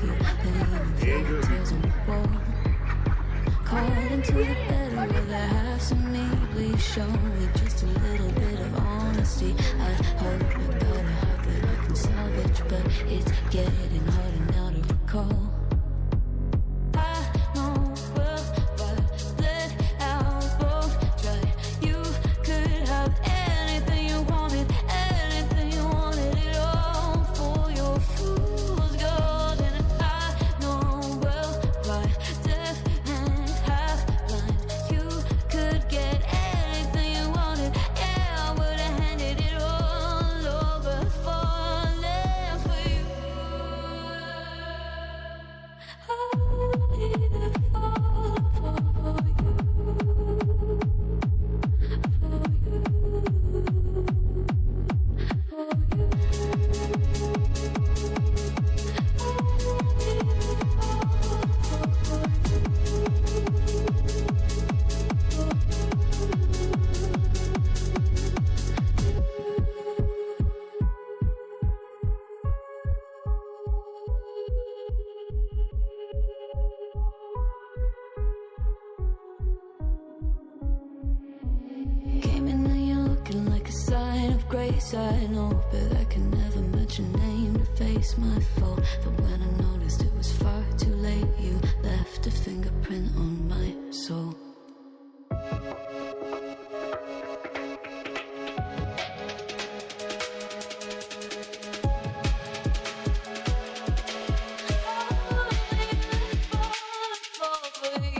you, painting tears on the wall. Caught into the bed where there has to me. Please show me just a little bit of honesty. I hope I got a heart that I can salvage, but it's getting harder now to recall. I know well, but let out both try. You could have anything you wanted it all for your fool's gold. And I know well by deaf and half blind, you could get anything you wanted. Yeah, I would have handed it all over, falling for you. I would either fall for you, for you, for you. Came in and you're looking like a sign of grace. I know, but I can never match your name to face my fault. But when I noticed it was far too late, you left a fingerprint on my soul. For you.